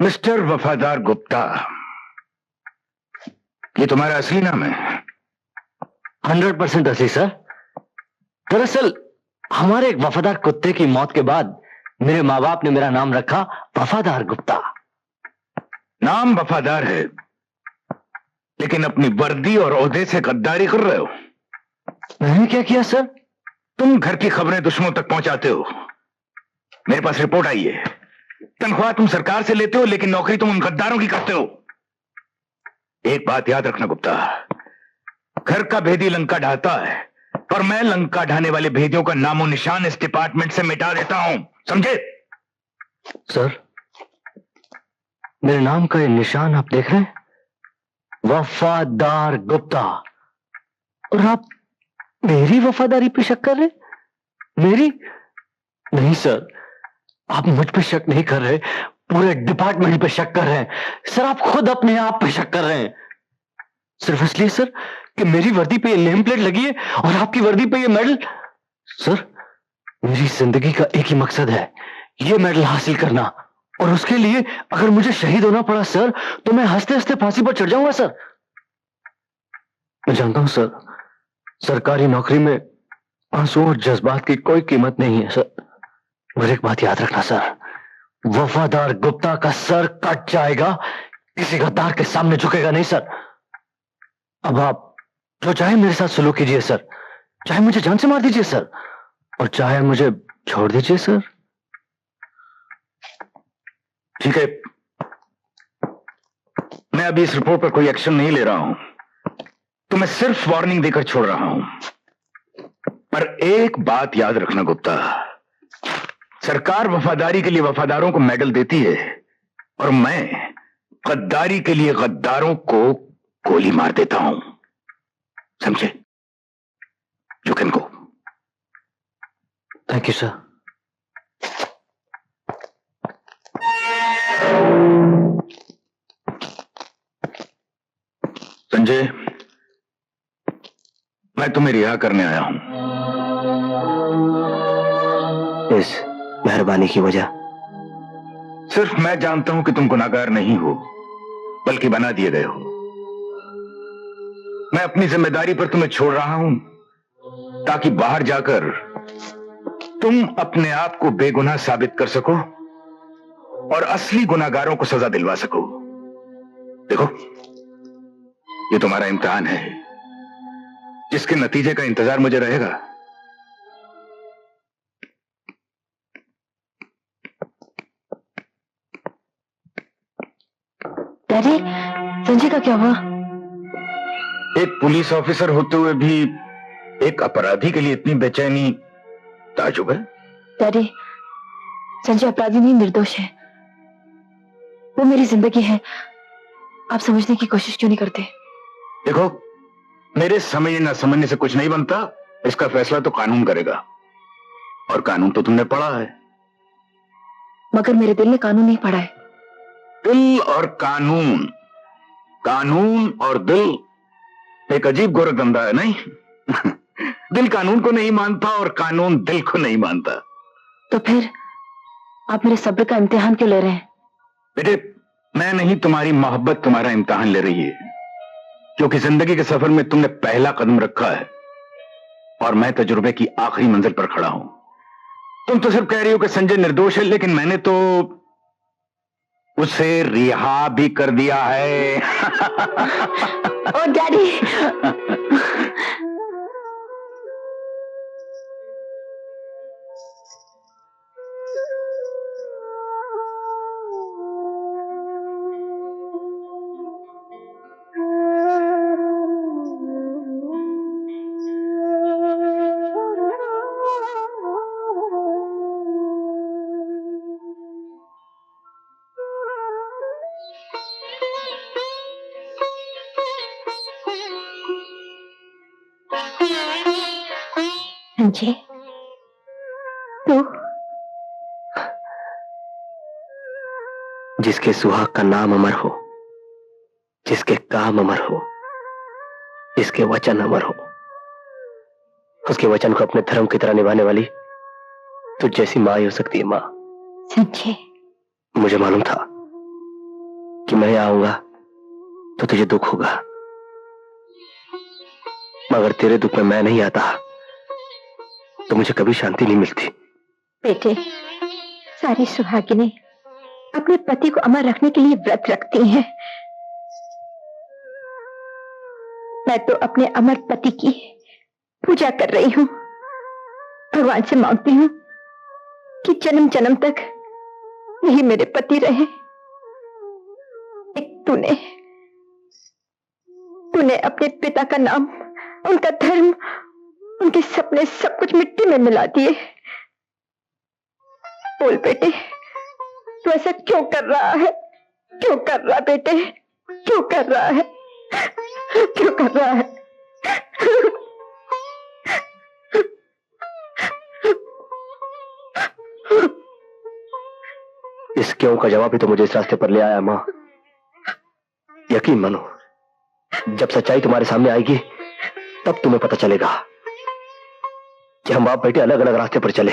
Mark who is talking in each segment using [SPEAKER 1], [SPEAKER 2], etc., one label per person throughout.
[SPEAKER 1] Mister वफादार गुप्ता, ये तुम्हारा असली नाम है?
[SPEAKER 2] 100% असली सर। दरअसल हमारे एक वफादार कुत्ते की मौत के बाद मेरे माँ बाप ने मेरा नाम रखा वफादार गुप्ता।
[SPEAKER 1] नाम वफादार है, लेकिन अपनी वर्दी और ओहदे से गद्दारी कर रहे हो।
[SPEAKER 2] मैंने क्या किया सर?
[SPEAKER 1] तुम घर की खबरें दुश्मनों तक पहुंचाते हो। मेरे पास रिपोर्ट आई है। तनख्वाह तुम सरकार से लेते हो, लेकिन नौकरी तुम उन गद्दारों की करते हो। एक बात याद रखना गुप्ता, घर का भेदी लंका ढाता है, और मैं लंका ढाने वाले भेदियों का नामो निशान इस डिपार्टमेंट से मिटा देता हूं, समझे?
[SPEAKER 2] सर, मेरे नाम का ये निशान आप देख रहे हैं? वफादार गुप्ता। और आप मेरी वफादारी पे शक कर रहे? मेरी नहीं सर, आप मुझ पे शक नहीं कर रहे, पूरे डिपार्टमेंट पे शक कर रहे हैं। सर, आप खुद अपने आप पे शक कर रहे हैं, सिर्फ इसलिए सर कि मेरी वर्दी पे ये नेम प्लेट लगी है और आपकी वर्दी पे ये मेडल। सर, मेरी जिंदगी का एक ही मकसद है, ये मेडल हासिल करना, और उसके लिए अगर मुझे शहीद होना पड़ा सर, तो मैं हंसते हंसते फांसी पर चढ़ जाऊंगा सर। मैं जानता हूं सर, सरकारी नौकरी में आंसू और जज्बात की कोई कीमत नहीं है सर, मगर एक बात याद रखना सर, वफादार गुप्ता का सर कट जाएगा, किसी गद्दार के सामने झुकेगा नहीं सर। अब आप जो चाहे मेरे साथ सलूक कीजिए सर, चाहे मुझे जान से मार दीजिए सर, और चाहे मुझे छोड़ दीजिए सर।
[SPEAKER 1] ठीक है, मैं अभी इस रिपोर्ट पर कोई एक्शन नहीं ले रहा हूं, तो मैं सिर्फ वार्निंग देकर छोड़ रहा हूं। पर एक बात याद रखना गुप्ता, सरकार वफादारी के लिए वफादारों को मेडल देती है, और मैं गद्दारी के लिए गद्दारों को गोली मार देता हूं, समझे? You can go.
[SPEAKER 2] Thank you sir.
[SPEAKER 1] Sanjay, मैं तुम्हें रिहा करने आया हूं।
[SPEAKER 2] इस मेहरबानी की वजह?
[SPEAKER 1] सिर्फ मैं जानता हूं कि तुम गुनाहगार नहीं हो, बल्कि बना दिए गए हो। मैं अपनी जिम्मेदारी पर तुम्हें छोड़ रहा हूं, ताकि बाहर जाकर तुम अपने आप को बेगुनाह साबित कर सको और असली गुनाहगारों को सजा दिलवा सको। देखो, ये तुम्हारा इम्तिहान है, जिसके नतीजे का इंतजार मुझे रहेगा।
[SPEAKER 3] डैडी, संजय का क्या हुआ?
[SPEAKER 1] एक पुलिस ऑफिसर होते हुए भी एक अपराधी के लिए इतनी बेचैनी ताजुब है।
[SPEAKER 3] डैडी, संजय अपराधी नहीं, निर्दोष है। वो मेरी जिंदगी है, आप समझने की कोशिश क्यों नहीं करते?
[SPEAKER 1] देखो, मेरे समझने ना समझने से कुछ नहीं बनता, इसका फैसला तो कानून करेगा, और कानून तो तुमने पढ़ा है।
[SPEAKER 3] मगर मेरे दिल ने कानून नहीं पढ़ा है।
[SPEAKER 1] दिल और कानून, कानून और दिल एक अजीब गोरखधंधा है, नहीं? दिल कानून को नहीं मानता और कानून दिल को नहीं मानता।
[SPEAKER 3] तो फिर आप मेरे सब्र का इम्तिहान क्यों ले रहे हैं?
[SPEAKER 1] बेटे, मैं नहीं, तुम्हारी मोहब्बत तुम्हारा इम्तिहान ले रही है, क्योंकि जिंदगी के सफर में तुमने पहला कदम रखा है, और मैं तजुर्बे की आखिरी मंजिल पर खड़ा हूं। तुम तो सिर्फ कह रही हो कि संजय निर्दोष है, लेकिन मैंने तो उसे रिहा भी कर दिया है।
[SPEAKER 3] ओ डैडी! संजय, तू?
[SPEAKER 2] जिसके सुहाग का नाम अमर हो, जिसके काम अमर हो, जिसके वचन अमर हो, उसके वचन को अपने धर्म की तरह निभाने वाली तुझ जैसी मां ही हो सकती है। मां,
[SPEAKER 3] संजय,
[SPEAKER 2] मुझे मालूम था कि मैं यहाँ आऊंगा तो तुझे दुख होगा, मगर तेरे दुख में मैं नहीं आता तो मुझे कभी शांति नहीं मिलती।
[SPEAKER 3] बेटे, सारी सुहागिनें अपने पति को अमर रखने के लिए व्रत रखती हैं। मैं तो अपने अमर पति की पूजा कर रही हूँ। भगवान से मांगती हूँ कि जन्म जन्म तक यही मेरे पति रहे। एक तूने अपने पिता का नाम, उनका धर्म, उनके सपने सब कुछ मिट्टी में मिला दिए। बोल बेटे, तू ऐसा क्यों कर रहा है? क्यों कर रहा बेटे? क्यों कर रहा है? क्यों कर रहा है?
[SPEAKER 2] इस क्यों का जवाब ही तो मुझे इस रास्ते पर ले आया माँ। यकीन मानो, जब सच्चाई तुम्हारे सामने आएगी तब तुम्हें पता चलेगा कि हम बाप बेटे अलग अलग रास्ते पर चले,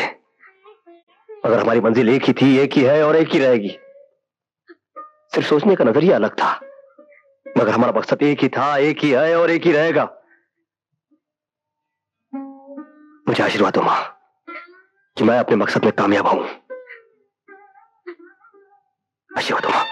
[SPEAKER 2] मगर हमारी मंजिल एक ही थी, एक ही है और एक ही रहेगी। सिर्फ सोचने का नजरिया अलग था, मगर हमारा मकसद एक ही था, एक ही है और एक ही रहेगा। मुझे आशीर्वाद दो मां कि मैं अपने मकसद में कामयाब हूं। आशीर्वाद दो मां।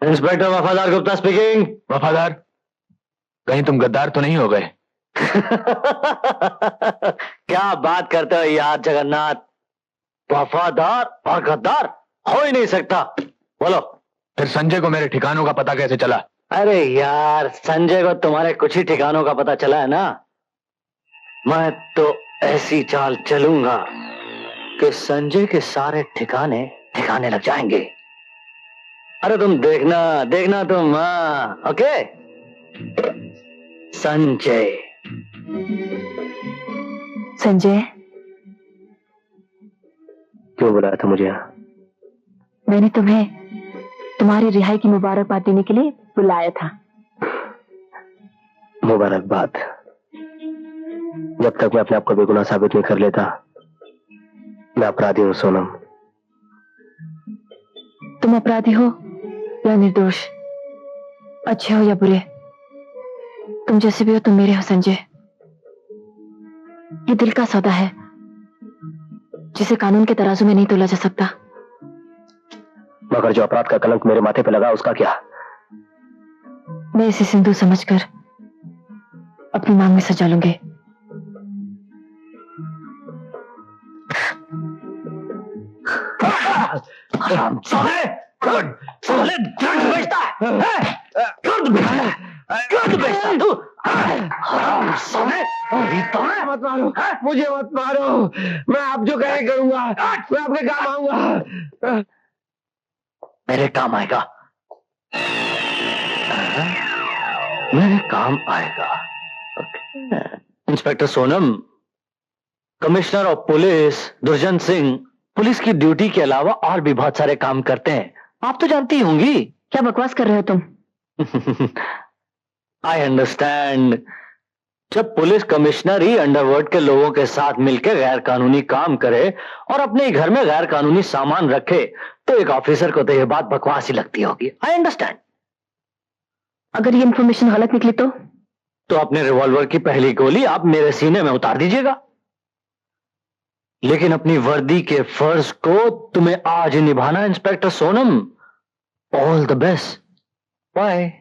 [SPEAKER 2] इंस्पेक्टर वफादार गुप्ता स्पीकिंग।
[SPEAKER 1] वफादार, कहीं तुम गद्दार तो नहीं हो गए?
[SPEAKER 2] क्या बात करते हो यार जगन्नाथ, वफादार और गद्दार हो ही नहीं सकता। बोलो।
[SPEAKER 1] फिर संजय को मेरे ठिकानों का पता कैसे चला?
[SPEAKER 2] अरे यार, संजय को तुम्हारे कुछ ही ठिकानों का पता चला है ना। मैं तो ऐसी चाल चलूंगा कि संजय के सारे ठिकाने ठिकाने लग जाएंगे। अरे तुम देखना देखना तुम। हाँ, ओके। संजय
[SPEAKER 3] संजय,
[SPEAKER 2] क्यों बुलाया था मुझे यहाँ?
[SPEAKER 3] मैंने तुम्हें तुम्हारी रिहाई की मुबारकबाद देने के लिए बुलाया था।
[SPEAKER 2] मुबारकबाद? जब तक मैं अपने आप को बेगुनाह साबित नहीं कर लेता, मैं अपराधी हूँ सोनम।
[SPEAKER 3] तुम अपराधी हो या निर्दोष, अच्छे हो या बुरे, तुम जैसे भी हो तुम मेरे हो संजय। ये दिल का सौदा है जिसे कानून के तराजू में नहीं तोला जा सकता।
[SPEAKER 2] मगर जो अपराध का कलंक मेरे माथे पे लगा उसका क्या?
[SPEAKER 3] मैं इसे सिंदूर समझकर अपनी मांग में सजा लूंगी।
[SPEAKER 2] साले ड्रग्स बेचता है? ड्रग्स बेचता है तू? हराम साले,
[SPEAKER 4] मत मारो, मुझे मत मारो। मैं आप जो कहे करूंगा, मैं आपके काम आऊंगा।
[SPEAKER 2] मेरे काम आएगा, मेरे काम आएगा। Inspector Sonam, commissioner of police दुर्जन सिंह पुलिस की ड्यूटी के अलावा और भी बहुत सारे काम करते हैं, आप तो जानती होंगी।
[SPEAKER 3] क्या बकवास कर रहे हो तुम?
[SPEAKER 2] I understand. जब पुलिस कमिश्नर ही अंडरवर्ल्ड के लोगों के साथ मिलकर गैर कानूनी काम करे और अपने घर में गैर कानूनी सामान रखे, तो एक ऑफिसर को तो यह बात बकवास ही लगती होगी। I understand.
[SPEAKER 3] अगर ये इंफॉर्मेशन गलत निकली तो
[SPEAKER 2] अपने रिवॉल्वर की पहली गोली आप मेरे सीने में उतार दीजिएगा, लेकिन अपनी वर्दी के फर्ज को तुम्हें आज ही निभाना inspector Sonam. All the best. Bye.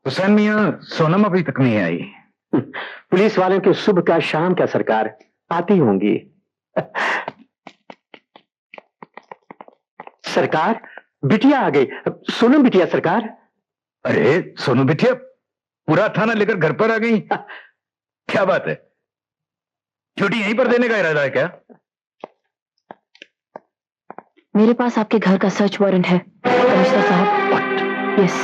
[SPEAKER 1] Hussain मियाँ, सोनम अभी तक नहीं आई।
[SPEAKER 2] पुलिस वालों की सुबह का शाम का सरकार आती होंगी। सरकार, बिटिया आ गई। सोनम बिटिया सरकार।
[SPEAKER 1] अरे सोनू बिटिया, पूरा थाना लेकर घर पर आ गई। क्या बात है, ड्यूटी यहीं पर देने का इरादा है क्या?
[SPEAKER 3] मेरे पास आपके घर का सर्च वारंट है कमिश्नर साहब। Yes.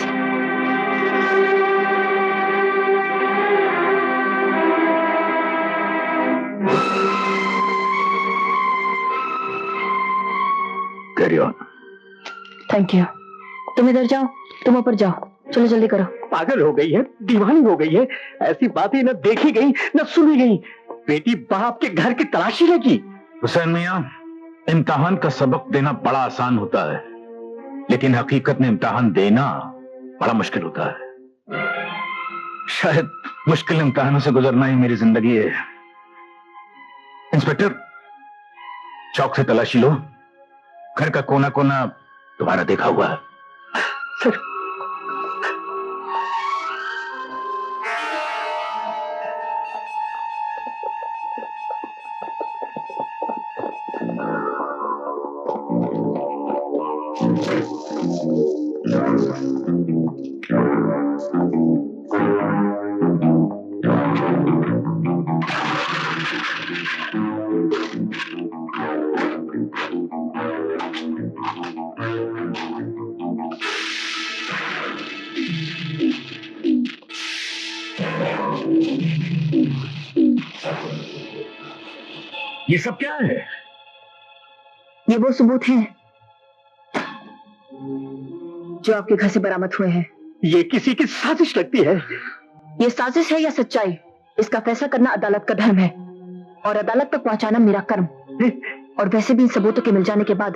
[SPEAKER 1] Carry on.
[SPEAKER 3] Thank you. तुम इधर जाओ, तुम ऊपर जाओ, चलो जल्दी करो।
[SPEAKER 2] पागल हो गई है, दीवानी हो गई है। ऐसी बातें न देखी गई न सुनी गई। बेटी बाप के घर की तलाशी लगी।
[SPEAKER 1] हुसैन मियाँ, इम्तिहान का सबक देना बड़ा आसान होता है, लेकिन हकीकत में इम्तिहान देना बड़ा मुश्किल होता है। शायद मुश्किल इम्तिहानों से गुजरना ही मेरी जिंदगी है। इंस्पेक्टर, चौक से तलाशी लो, घर का कोना कोना तुम्हारा देखा हुआ है।
[SPEAKER 2] सर,
[SPEAKER 1] ये सब क्या है?
[SPEAKER 3] ये वो सबूत हैं जो आपके घर से बरामद हुए हैं।
[SPEAKER 2] ये किसी की साजिश लगती है।
[SPEAKER 3] ये साजिश है या सच्चाई, इसका फैसला करना अदालत का धर्म है और अदालत तक पहुंचाना मेरा कर्म। और वैसे भी इन सबूतों के मिल जाने के बाद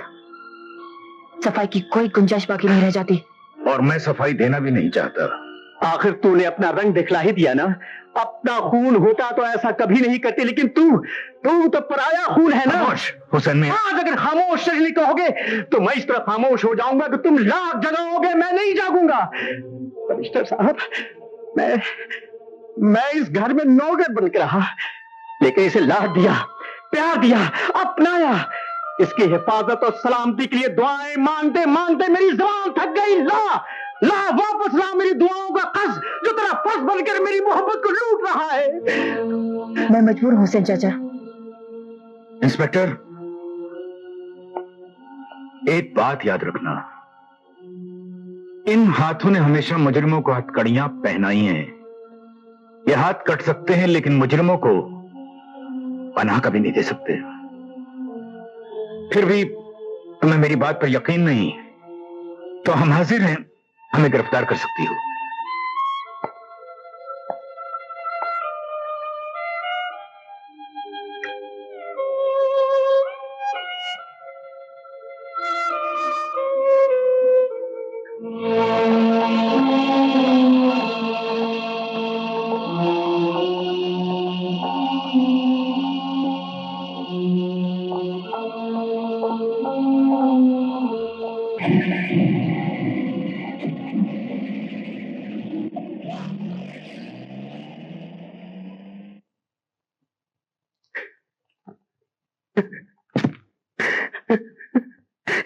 [SPEAKER 3] सफाई की कोई गुंजाइश बाकी नहीं रह जाती।
[SPEAKER 1] और मैं सफाई देना भी नहीं चाहता।
[SPEAKER 2] आखिर तूने अपना रंग दिखला ही दिया ना। अपना खून होता तो ऐसा कभी नहीं करती, लेकिन तू तो पराया खून है ना।
[SPEAKER 1] खामोश हुसैन मियां।
[SPEAKER 2] आज अगर खामोश नहीं कहोगे तो मैं इस तरह खामोश हो जाऊंगा कि तुम लाख जगाओगे, मैं नहीं जागूंगा। कमिश्नर साहब, मैं इस घर में नौकर बनकर रहा, लेकिन इसे लाड दिया, प्यार दिया, अपनाया। इसकी हिफाजत और सलामती के लिए दुआएं मांगते मांगते मेरी जुबान थक गई। ला वापस ला मेरी दुआओं का कर्ज, जो तेरा फर्ज बनकर मेरी मोहब्बत को लूट रहा है।
[SPEAKER 3] मैं मजबूर हूं हुसैन चाचा।
[SPEAKER 1] इंस्पेक्टर, एक बात याद रखना, इन हाथों ने हमेशा मुजरिमों को हथकड़ियां पहनाई हैं। ये हाथ कट सकते हैं, लेकिन मुजरिमों को पनाह कभी नहीं दे सकते। फिर भी तुम्हें मेरी बात पर यकीन नहीं तो हम हाजिर हैं, हमें गिरफ्तार कर सकती हो।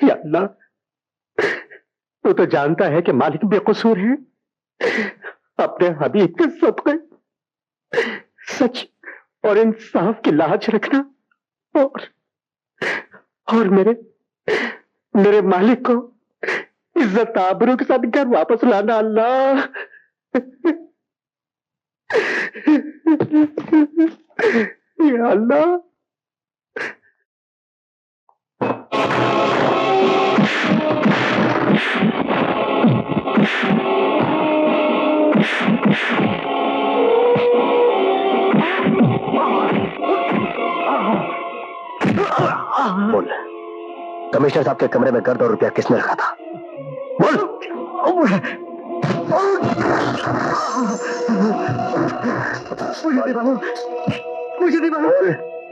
[SPEAKER 2] या अल्लाह, तू तो जानता है कि मालिक बेकसूर है। अपने हबीब के सदक़े सच और इंसाफ की लाज रखना और मेरे मालिक को इज्जत आबरू के साथ घर वापस लाना। अल्लाह, या अल्लाह।
[SPEAKER 5] बोल, कमिश्नर साहब के कमरे में गर्द और रुपया किसने रखा था? बोल।
[SPEAKER 2] मुझे नहीं मालूम, मुझे नहीं मालूम,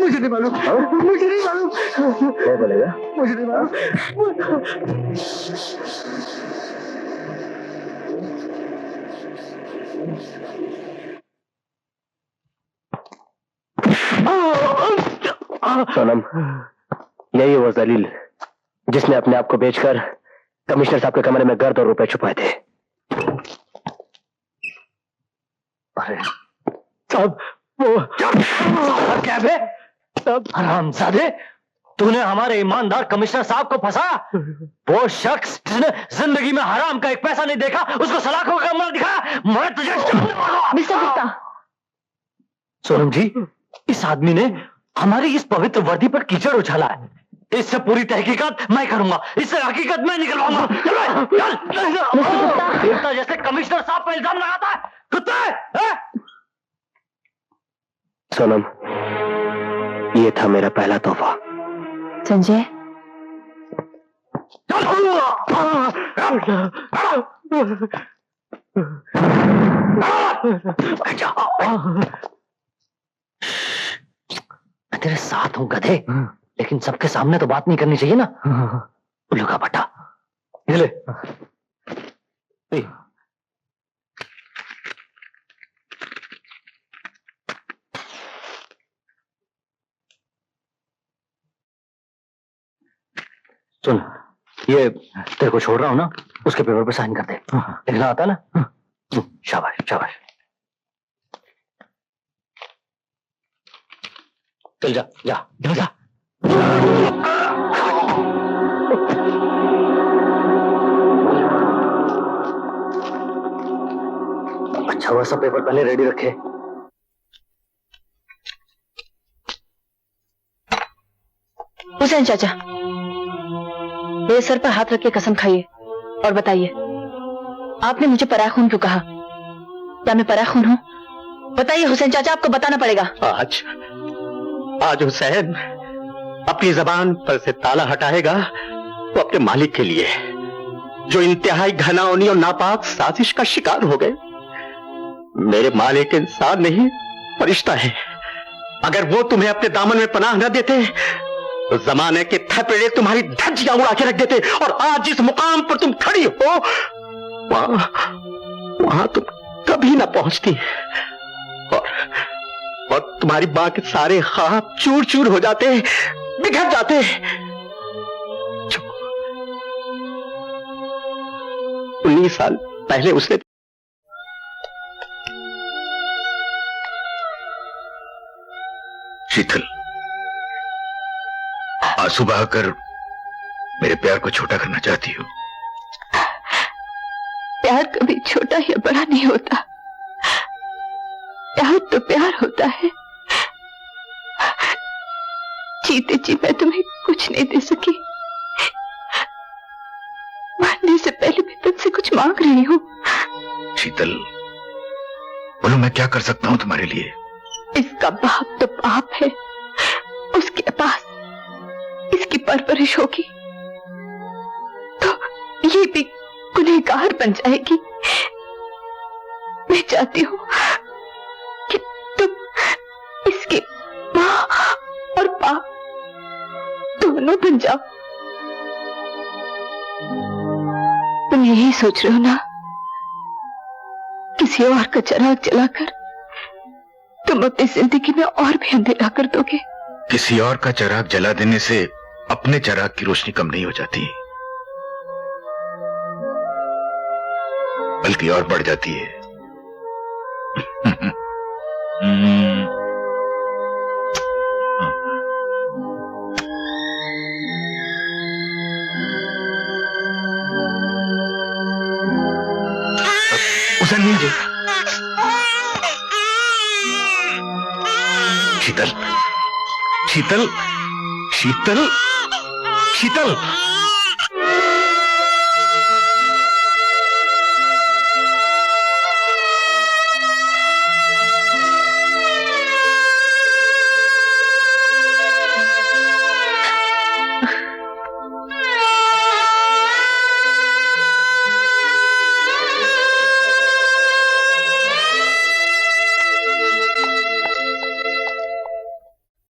[SPEAKER 2] मुझे नहीं मालूम, मुझे नहीं मालूम।
[SPEAKER 5] क्या बोलेगा?
[SPEAKER 2] मुझे नहीं मालूम।
[SPEAKER 5] सोनम, यही है वो जलील जिसने अपने आप को बेचकर कमिश्नर साहब के कमरे में गर्द और रुपए छुपाए थे।
[SPEAKER 2] अरे साहब, वो क्या है साहब? हरामजादे, तूने हमारे ईमानदार कमिश्नर साहब को फंसा। वो शख्स जिसने जिंदगी में हराम का एक पैसा नहीं देखा, उसको सलाखों का कमरा दिखाया। मैं तुझे
[SPEAKER 3] मिस्टर गुप्ता,
[SPEAKER 2] सोनम जी, इस आदमी ने हमारी इस पवित्र वर्दी पर कीचड़ उछाला है। इससे पूरी तहकीकात मैं करूंगा, इससे हकीकत मैं निकलवाऊंगा। देवता जैसे कमिश्नर साहब पर इल्जाम लगाता है, कुत्ते!
[SPEAKER 5] सोनम, ये था मेरा पहला तोहफा।
[SPEAKER 3] संजय,
[SPEAKER 2] मैं तेरे साथ हूं गधे, लेकिन सबके सामने तो बात नहीं करनी चाहिए ना। उल्लू का बट्टा, ये ले। सुन, ये तेरे को छोड़ रहा हूं ना, उसके पेपर पे साइन कर दे। लिखना आता है ना? शाबाश शाबाश। चल जा जा जा, जा। अच्छा हुआ सब पेपर पहले रेडी रखे।
[SPEAKER 3] हुसैन चाचा, मेरे सर पर हाथ रख के कसम खाइए और बताइए, आपने मुझे पराया खून क्यों कहा? क्या मैं पराया खून हूं? बताइए हुसैन चाचा, आपको बताना पड़ेगा।
[SPEAKER 6] आज हुसैन अपनी जबान पर से ताला हटाएगा वो अपने मालिक के लिए, जो इंतहाई घनाओनी और नापाक साजिश का शिकार हो गए। मेरे मालिक इंसान नहीं, फरिश्ता है। अगर वो तुम्हें अपने दामन में पनाह न देते तो जमाने के थपेड़े तुम्हारी धज्जियां उड़ा के रख देते, और आज जिस मुकाम पर तुम खड़ी हो वहां तुम कभी ना पहुंचती, और तुम्हारी मां के सारे ख्वाब चूर चूर हो जाते, बिखर जाते। 19 साल पहले उसने
[SPEAKER 1] शीतल, आंसू बहाकर मेरे प्यार को छोटा करना चाहती हो?
[SPEAKER 3] प्यार कभी छोटा या बड़ा नहीं होता। प्यार तो प्यार होता है। जीते जी मैं तुम्हें कुछ नहीं दे सकी, मरने से पहले मैं तुमसे कुछ मांग रही हूँ।
[SPEAKER 1] शीतल, बोलो मैं क्या कर सकता हूँ तुम्हारे लिए?
[SPEAKER 3] इसका बाप तो बाप है, उसके पास इसकी परवरिश होगी तो ये भी गुनहगार बन जाएगी। मैं चाहती हूँ कि तुम इसकी माँ और बाप दोनों बन जाओ। तुम यही सोच रहे हो ना, किसी और का चिराग जलाकर तुम अपनी जिंदगी में और भी अंधेरा कर दोगे।
[SPEAKER 1] किसी और का चिराग जला देने से अपने चिराग की रोशनी कम नहीं हो जाती, बल्कि और बढ़ जाती है। हुसैन नहीं जी। शीतल, शीतल, शीतल, शीतल।